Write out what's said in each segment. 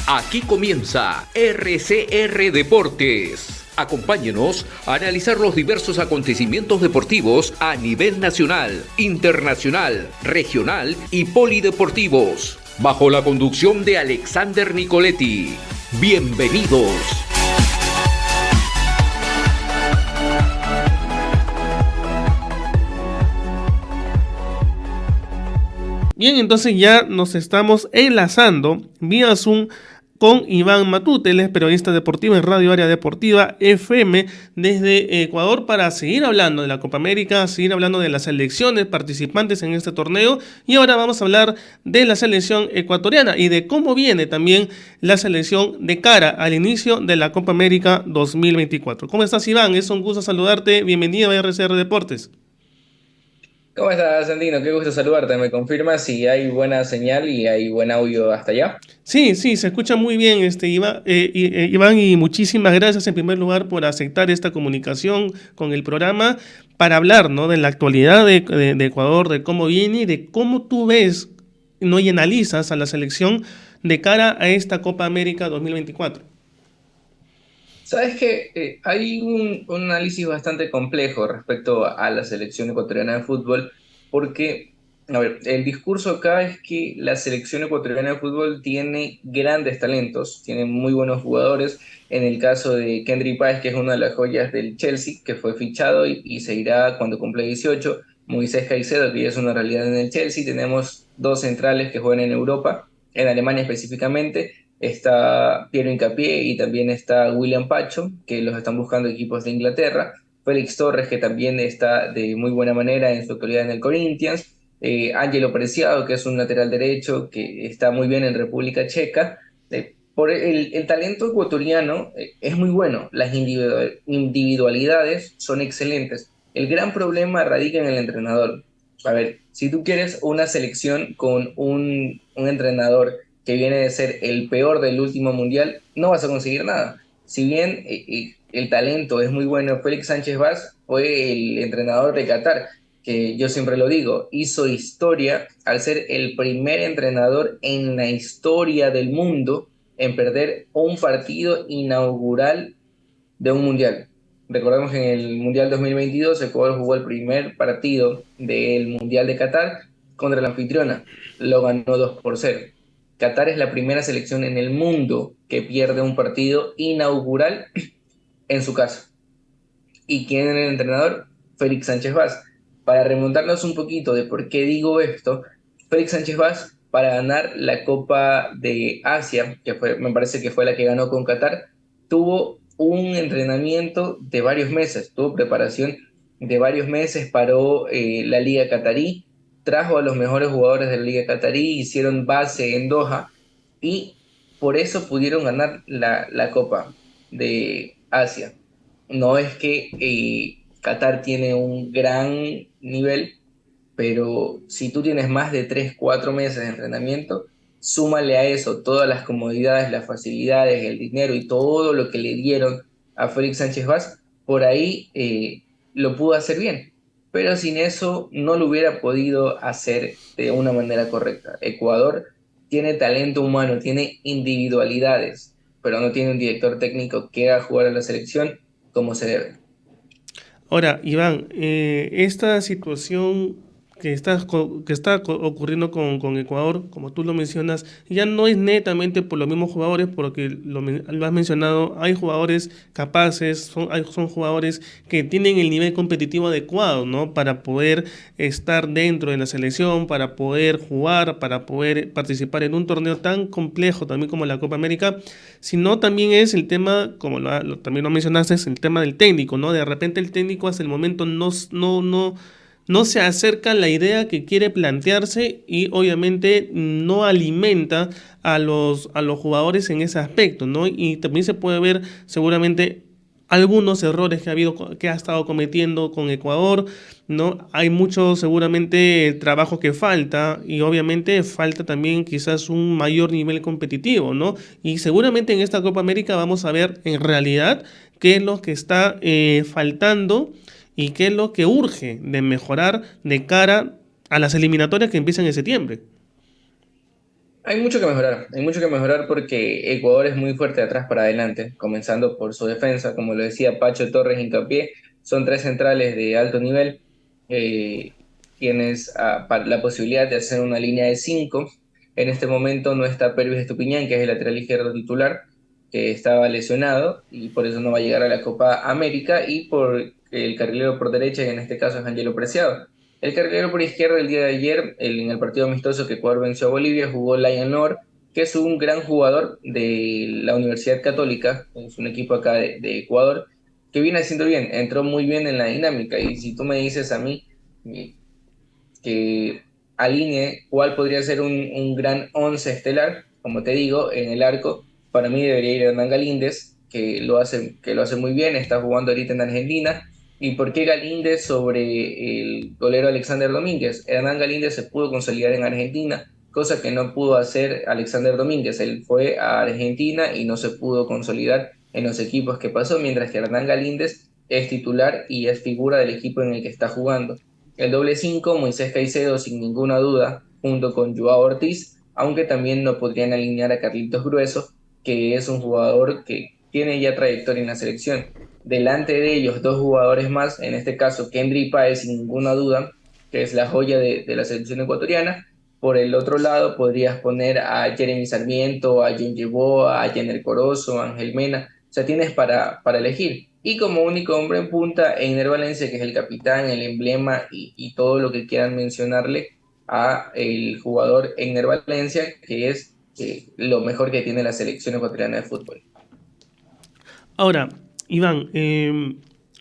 Aquí comienza RCR Deportes. Acompáñenos a analizar los diversos acontecimientos deportivos a nivel nacional, internacional, regional y polideportivos, bajo la conducción de Alexander Nicoletti. Bienvenidos. Bien, entonces ya nos estamos enlazando vía Zoom con Iván Matute, él es periodista deportivo en Radio Área Deportiva FM desde Ecuador, para seguir hablando de la Copa América, seguir hablando de las selecciones participantes en este torneo, y ahora vamos a hablar de la selección ecuatoriana y de cómo viene también la selección de cara al inicio de la Copa América 2024. ¿Cómo estás, Iván? Es un gusto saludarte, bienvenido a RCR Deportes. ¿Cómo estás, Santino? Qué gusto saludarte. ¿Me confirmas si hay buena señal y hay buen audio hasta allá? Sí, se escucha muy bien, Iván, y muchísimas gracias en primer lugar por aceptar esta comunicación con el programa para hablar, ¿no?, de la actualidad de Ecuador, de cómo viene y de cómo tú ves, ¿no?, y analizas a la selección de cara a esta Copa América 2024. Sabes que hay un análisis bastante complejo respecto a la selección ecuatoriana de fútbol, porque, a ver, el discurso acá es que la selección ecuatoriana de fútbol tiene grandes talentos, tiene muy buenos jugadores. En el caso de Kendry Páez, que es una de las joyas del Chelsea, que fue fichado y se irá cuando cumple 18, Moisés Caicedo, que ya es una realidad en el Chelsea. Tenemos dos centrales que juegan en Europa, en Alemania específicamente. Está Piero Hincapié y también está William Pacho, que los están buscando equipos de Inglaterra. Félix Torres, que también está de muy buena manera en su actualidad en el Corinthians. Ángelo Preciado, que es un lateral derecho que está muy bien en República Checa. Por el talento ecuatoriano es muy bueno, las individualidades son excelentes. El gran problema radica en el entrenador. A ver, si tú quieres una selección con un entrenador que viene de ser el peor del último mundial, no vas a conseguir nada. Si bien el talento es muy bueno, Félix Sánchez Vaz fue el entrenador de Qatar, que yo siempre lo digo, hizo historia al ser el primer entrenador en la historia del mundo en perder un partido inaugural de un mundial. Recordemos que en el Mundial 2022 Ecuador jugó el primer partido del Mundial de Qatar contra la anfitriona. Lo ganó 2-0. Qatar es la primera selección en el mundo que pierde un partido inaugural en su casa. ¿Y quién era el entrenador? Félix Sánchez Vaz. Para remontarnos un poquito de por qué digo esto, Félix Sánchez Vaz, para ganar la Copa de Asia, que me parece que fue la que ganó con Qatar, tuvo un entrenamiento de varios meses, tuvo preparación de varios meses, paró la Liga Qatarí, trajo a los mejores jugadores de la Liga Qatarí, hicieron base en Doha y por eso pudieron ganar la Copa de Asia. No es que Qatar tiene un gran nivel, pero si tú tienes más de 3 4 meses de entrenamiento, súmale a eso todas las comodidades, las facilidades, el dinero y todo lo que le dieron a Félix Sánchez Vaz, por ahí lo pudo hacer bien. Pero sin eso no lo hubiera podido hacer de una manera correcta. Ecuador tiene talento humano, tiene individualidades, pero no tiene un director técnico que haga jugar a la selección como se debe. Ahora, Iván, esta situación que está ocurriendo con Ecuador, como tú lo mencionas, ya no es netamente por los mismos jugadores, porque lo has mencionado, hay jugadores capaces, son jugadores que tienen el nivel competitivo adecuado, ¿no?, para poder estar dentro de la selección, para poder jugar, para poder participar en un torneo tan complejo también como la Copa América, sino también es el tema, como también lo mencionaste, es el tema del técnico, ¿no? De repente el técnico hasta el momento no se acerca a la idea que quiere plantearse y obviamente no alimenta a los jugadores en ese aspecto, ¿no? Y también se puede ver seguramente algunos errores que ha estado cometiendo con Ecuador, ¿no? Hay mucho seguramente trabajo que falta y obviamente falta también quizás un mayor nivel competitivo, ¿no? Y seguramente en esta Copa América vamos a ver en realidad qué es lo que está faltando y qué es lo que urge de mejorar de cara a las eliminatorias que empiezan en septiembre. hay mucho que mejorar porque Ecuador es muy fuerte de atrás para adelante, comenzando por su defensa, como lo decía Pacho Torres Hincapié, son tres centrales de alto nivel, eh, tienes la posibilidad de hacer una línea de cinco, en este momento no está Pervis Estupiñán, que es el lateral izquierdo titular, que estaba lesionado y por eso no va a llegar a la Copa América, y por el carrilero por derecha, que en este caso es Angelo Preciado. El carrilero por izquierda el día de ayer, en el partido amistoso que Ecuador venció a Bolivia, jugó Lion Lord, que es un gran jugador de la Universidad Católica, es un equipo acá de Ecuador, que viene haciendo bien, entró muy bien en la dinámica. Y si tú me dices a mí eh, que alinee cuál podría ser un gran once estelar, como te digo, en el arco, para mí debería ir Hernán Galíndez, que lo hace muy bien, está jugando ahorita en Argentina. ¿Y por qué Galíndez sobre el golero Alexander Domínguez? Hernán Galíndez se pudo consolidar en Argentina, cosa que no pudo hacer Alexander Domínguez. Él fue a Argentina y no se pudo consolidar en los equipos que pasó, mientras que Hernán Galíndez es titular y es figura del equipo en el que está jugando. El doble 5, Moisés Caicedo, sin ninguna duda, junto con Joao Ortiz, aunque también no podrían alinear a Carlitos Grueso, que es un jugador que tiene ya trayectoria en la selección. Delante de ellos, dos jugadores más, en este caso Kendry Páez, sin ninguna duda, que es la joya de la selección ecuatoriana. Por el otro lado, podrías poner a Jeremy Sarmiento, a John Yeboah, a Jenner Corozo, a Ángel Mena. O sea, tienes para elegir. Y como único hombre en punta, Einer Valencia, que es el capitán, el emblema y todo lo que quieran mencionarle a el jugador Einer Valencia, que es lo mejor que tiene la selección ecuatoriana de fútbol. Ahora, Iván,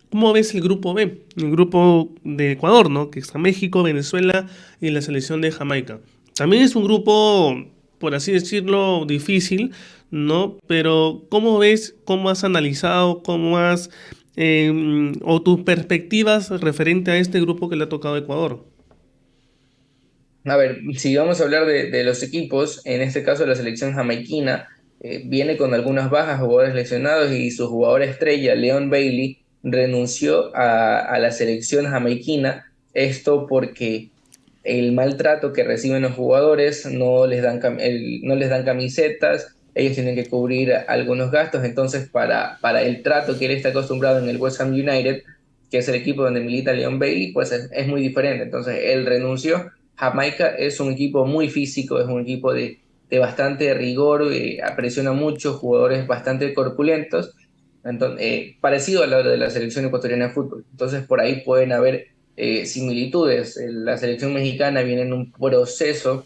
¿cómo ves el grupo B? El grupo de Ecuador, ¿no? Que está México, Venezuela y la selección de Jamaica. También es un grupo, por así decirlo, difícil, ¿no? Pero ¿cómo ves, cómo has analizado, o tus perspectivas referente a este grupo que le ha tocado a Ecuador? A ver, si vamos a hablar de los equipos, en este caso la selección jamaiquina viene con algunas bajas, jugadores lesionados, y su jugador estrella, Leon Bailey, renunció a la selección jamaiquina. Esto porque el maltrato que reciben los jugadores, no les dan camisetas, ellos tienen que cubrir algunos gastos. Entonces para el trato que él está acostumbrado en el West Ham United, que es el equipo donde milita Leon Bailey, pues es muy diferente. Entonces él renunció. Jamaica es un equipo muy físico, es un equipo de bastante rigor, presiona mucho, jugadores bastante corpulentos, entonces, parecido a lo de la selección ecuatoriana de fútbol. Entonces por ahí pueden haber similitudes. La selección mexicana viene en un proceso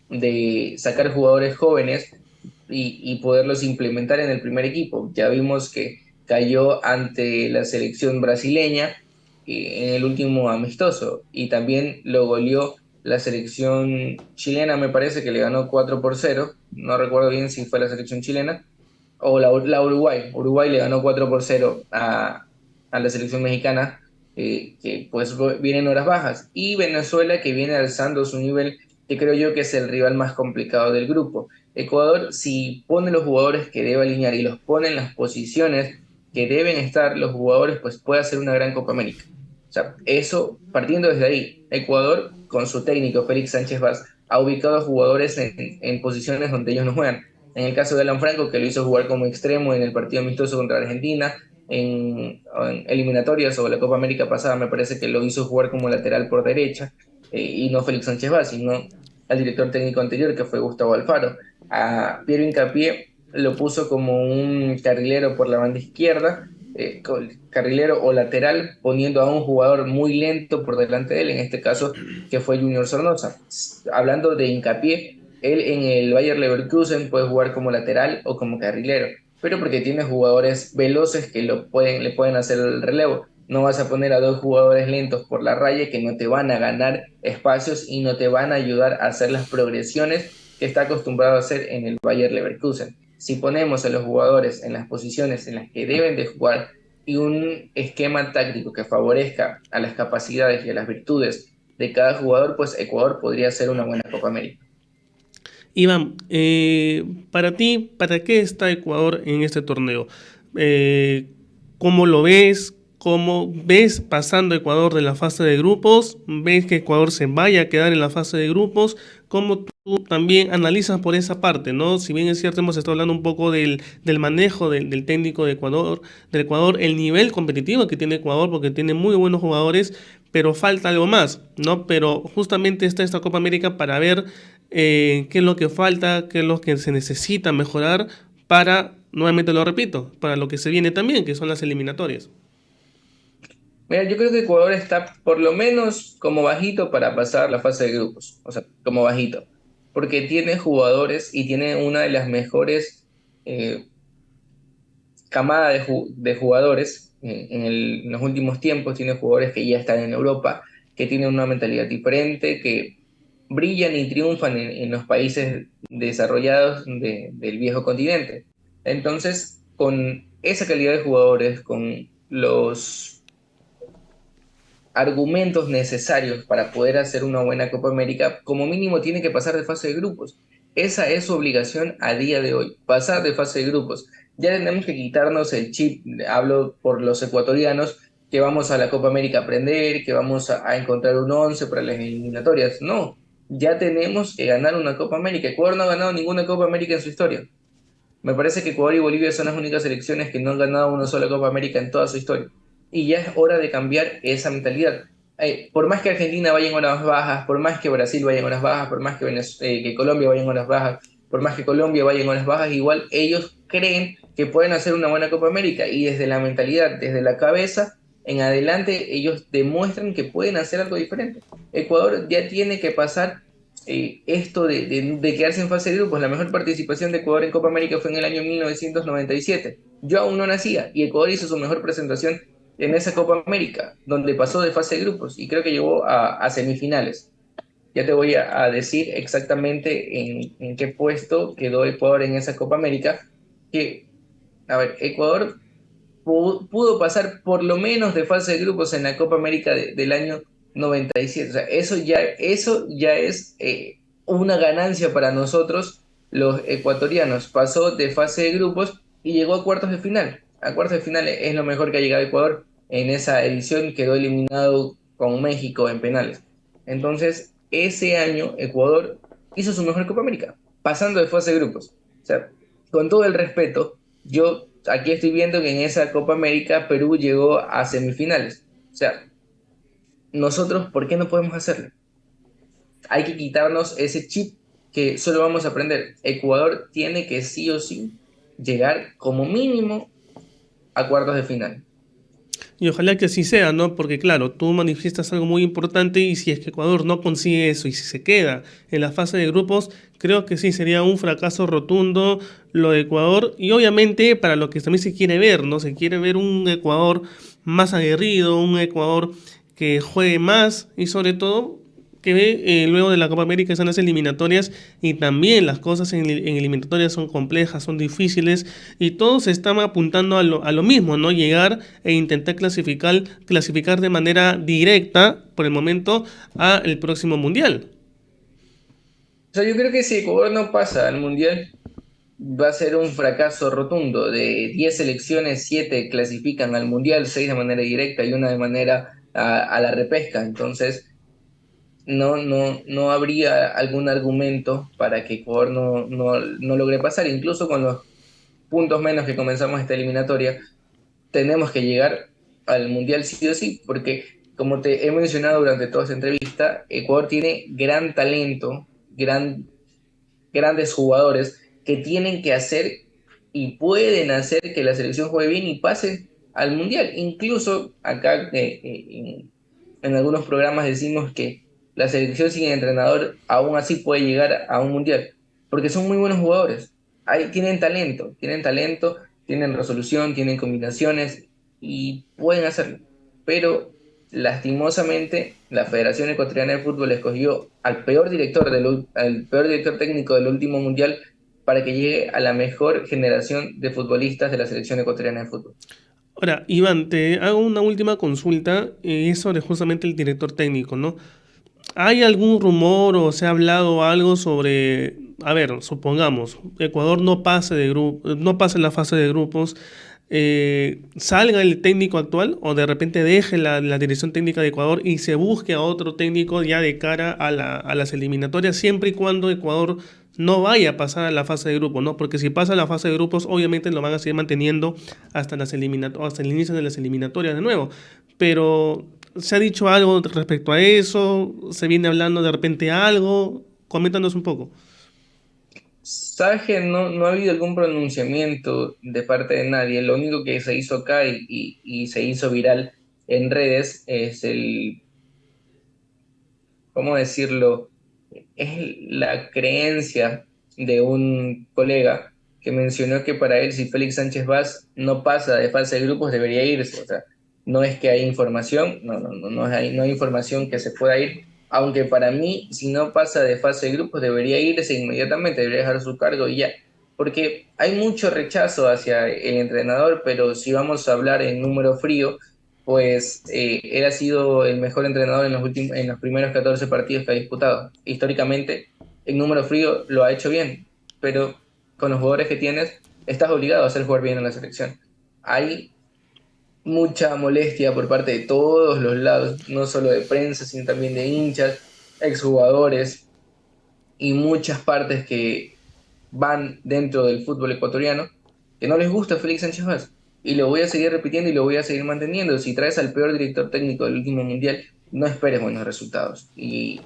de sacar jugadores jóvenes y poderlos implementar en el primer equipo. Ya vimos que cayó ante la selección brasileña en el último amistoso, y también lo goleó la selección chilena, me parece que le ganó 4-0, no recuerdo bien si fue la selección chilena, o la Uruguay. Uruguay le ganó 4-0 a la selección mexicana, que pues viene en horas bajas. Y Venezuela, que viene alzando su nivel, que creo yo que es el rival más complicado del grupo. Ecuador, si pone los jugadores que debe alinear y los pone en las posiciones que deben estar los jugadores, pues puede hacer una gran Copa América. O sea, eso, partiendo desde ahí, Ecuador, con su técnico Félix Sánchez Vaz, ha ubicado a jugadores en posiciones donde ellos no juegan. En el caso de Alan Franco, que lo hizo jugar como extremo en el partido amistoso contra Argentina, en eliminatorias o la Copa América pasada, me parece que lo hizo jugar como lateral por derecha, y no Félix Sánchez Vaz, sino al director técnico anterior, que fue Gustavo Alfaro. A Piero Hincapié lo puso como un carrilero por la banda izquierda, carrilero o lateral, poniendo a un jugador muy lento por delante de él, en este caso que fue Junior Sornosa. Hablando de Hincapié, él en el Bayer Leverkusen puede jugar como lateral o como carrilero, pero porque tiene jugadores veloces que le pueden hacer el relevo. No vas a poner a dos jugadores lentos por la raya que no te van a ganar espacios y no te van a ayudar a hacer las progresiones que está acostumbrado a hacer en el Bayer Leverkusen. Si ponemos a los jugadores en las posiciones en las que deben de jugar y un esquema táctico que favorezca a las capacidades y a las virtudes de cada jugador, pues Ecuador podría ser una buena Copa América. Iván, para ti, ¿para qué está Ecuador en este torneo? ¿Cómo lo ves? ¿Cómo ves pasando Ecuador de la fase de grupos? ¿Ves que Ecuador se vaya a quedar en la fase de grupos? ¿Cómo tú también analizas por esa parte, ¿no? Si bien es cierto, hemos estado hablando un poco del manejo del técnico de Ecuador, del Ecuador, el nivel competitivo que tiene Ecuador, porque tiene muy buenos jugadores, pero falta algo más, ¿no? Pero justamente está esta Copa América para ver qué es lo que falta, qué es lo que se necesita mejorar para, nuevamente lo repito, para lo que se viene también, que son las eliminatorias. Mira, yo creo que Ecuador está por lo menos como bajito para pasar la fase de grupos, o sea, como bajito, porque tiene jugadores y tiene una de las mejores eh, camadas de jugadores en los últimos tiempos, tiene jugadores que ya están en Europa, que tienen una mentalidad diferente, que brillan y triunfan en los países desarrollados del viejo continente. Entonces, con esa calidad de jugadores, con los argumentos necesarios para poder hacer una buena Copa América, como mínimo tiene que pasar de fase de grupos. Esa es su obligación a día de hoy, pasar de fase de grupos. Ya tenemos que quitarnos el chip, hablo por los ecuatorianos, que vamos a la Copa América a aprender, que vamos a encontrar un 11 para las eliminatorias. No, ya tenemos que ganar una Copa América. Ecuador no ha ganado ninguna Copa América en su historia. Me parece que Ecuador y Bolivia son las únicas selecciones que no han ganado una sola Copa América en toda su historia. Y ya es hora de cambiar esa mentalidad. Por más que Argentina vaya en horas bajas, por más que Brasil vaya en horas bajas, por más que, que Colombia vaya en horas bajas, por más que Colombia vaya en horas bajas, igual ellos creen que pueden hacer una buena Copa América. Y desde la mentalidad, desde la cabeza, en adelante, ellos demuestran que pueden hacer algo diferente. Ecuador ya tiene que pasar esto de quedarse en fase de grupos. La mejor participación de Ecuador en Copa América fue en el año 1997. Yo aún no nacía y Ecuador hizo su mejor presentación en esa Copa América, donde pasó de fase de grupos y creo que llegó a semifinales. Ya te voy a decir exactamente en qué puesto quedó Ecuador en esa Copa América. Que, a ver, Ecuador pudo pasar por lo menos de fase de grupos en la Copa América del año 97. O sea, eso ya es una ganancia para nosotros, los ecuatorianos. Pasó de fase de grupos y llegó a cuartos de final. A cuartos de final es lo mejor que ha llegado Ecuador. En esa edición quedó eliminado con México en penales. Entonces, ese año Ecuador hizo su mejor Copa América, pasando de fase de grupos. O sea, con todo el respeto, yo aquí estoy viendo que en esa Copa América Perú llegó a semifinales. O sea, nosotros, ¿por qué no podemos hacerlo? Hay que quitarnos ese chip que solo vamos a aprender. Ecuador tiene que sí o sí llegar como mínimo a cuartos de final. Y ojalá que así sea, ¿no? Porque claro, tú manifiestas algo muy importante y si es que Ecuador no consigue eso y si se queda en la fase de grupos, creo que sí sería un fracaso rotundo lo de Ecuador y obviamente para lo que también se quiere ver, ¿no? Se quiere ver un Ecuador más aguerrido, un Ecuador que juegue más y sobre todo que luego de la Copa América están las eliminatorias y también las cosas en eliminatorias son complejas, son difíciles y todos están apuntando a lo mismo, ¿no? Llegar e intentar clasificar de manera directa por el momento a el próximo Mundial. O sea, yo creo que si Ecuador no pasa al Mundial, va a ser un fracaso rotundo. De 10 selecciones, 7 clasifican al Mundial, 6 de manera directa y una de manera a la repesca. Entonces, no habría algún argumento para que Ecuador no logre pasar. Incluso con los puntos menos que comenzamos esta eliminatoria, tenemos que llegar al Mundial sí o sí, porque como te he mencionado durante toda esta entrevista, Ecuador tiene gran talento, grandes jugadores que tienen que hacer y pueden hacer que la selección juegue bien y pase al Mundial. Incluso acá en algunos programas decimos que la selección sin entrenador aún así puede llegar a un Mundial, porque son muy buenos jugadores. Tienen talento, tienen resolución, tienen combinaciones y pueden hacerlo. Pero lastimosamente la Federación Ecuatoriana de Fútbol escogió al peor director técnico del último mundial para que llegue a la mejor generación de futbolistas de la selección ecuatoriana de fútbol. Ahora, Iván, te hago una última consulta, es sobre justamente el director técnico, ¿no? ¿Hay algún rumor o se ha hablado algo sobre, a ver, supongamos, Ecuador no pase la fase de grupos, salga el técnico actual o de repente deje la dirección técnica de Ecuador y se busque a otro técnico ya de cara a las eliminatorias, siempre y cuando Ecuador no vaya a pasar a la fase de grupos, ¿no? Porque si pasa a la fase de grupos, obviamente lo van a seguir manteniendo hasta hasta el inicio de las eliminatorias de nuevo. Pero ¿se ha dicho algo respecto a eso? ¿Se viene hablando de repente algo? Coméntanos un poco. Sabes que no ha habido algún pronunciamiento de parte de nadie. Lo único que se hizo acá y se hizo viral en redes es ¿cómo decirlo? Es la creencia de un colega que mencionó que para él, si Félix Sánchez Vaz no pasa de fase de grupos, debería irse. O sea, no es que hay información, no hay información que se pueda ir, aunque para mí, si no pasa de fase de grupos, debería irse inmediatamente, debería dejar su cargo y ya. Porque hay mucho rechazo hacia el entrenador, pero si vamos a hablar en número frío, pues él ha sido el mejor entrenador en los primeros 14 partidos que ha disputado. Históricamente, en número frío lo ha hecho bien, pero con los jugadores que tienes, estás obligado a hacer jugar bien en la selección. Hay mucha molestia por parte de todos los lados, no solo de prensa, sino también de hinchas, exjugadores y muchas partes que van dentro del fútbol ecuatoriano, que no les gusta Félix Sánchez Vaz. Y lo voy a seguir repitiendo y lo voy a seguir manteniendo. Si traes al peor director técnico del último mundial, no esperes buenos resultados. Y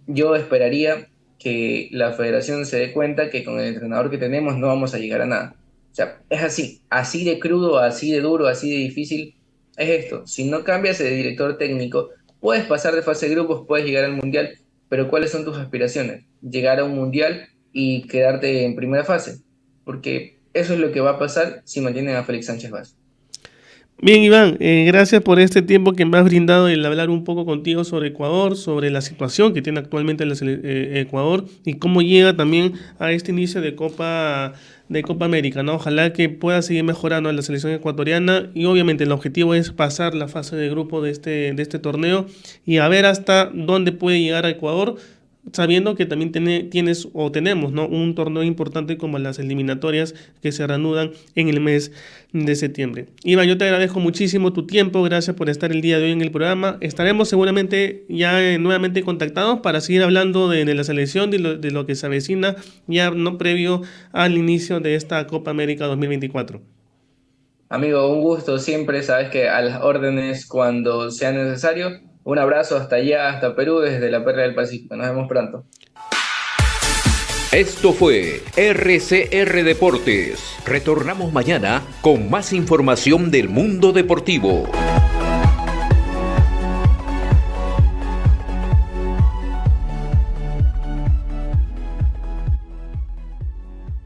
yo esperaría que la federación se dé cuenta que con el entrenador que tenemos no vamos a llegar a nada. O sea, es así de crudo, así de duro, así de difícil. Es esto, si no cambias de director técnico, puedes pasar de fase de grupos, puedes llegar al mundial, pero ¿cuáles son tus aspiraciones? Llegar a un mundial y quedarte en primera fase, porque eso es lo que va a pasar si mantienen a Félix Sánchez Vaz. Bien, Iván, gracias por este tiempo que me has brindado el hablar un poco contigo sobre Ecuador, sobre la situación que tiene actualmente Ecuador y cómo llega también a este inicio de Copa América, ¿no? Ojalá que pueda seguir mejorando la selección ecuatoriana y obviamente el objetivo es pasar la fase de grupo de este torneo y a ver hasta dónde puede llegar a Ecuador, sabiendo que también tenemos, ¿no?, un torneo importante como las eliminatorias que se reanudan en el mes de septiembre. Iván, yo te agradezco muchísimo tu tiempo, gracias por estar el día de hoy en el programa. Estaremos seguramente ya nuevamente contactados para seguir hablando de la selección, de lo que se avecina ya no previo al inicio de esta Copa América 2024. Amigo, un gusto siempre, sabes que a las órdenes cuando sea necesario. Un abrazo hasta allá, hasta Perú, desde la Perla del Pacífico. Nos vemos pronto. Esto fue RCR Deportes. Retornamos mañana con más información del mundo deportivo.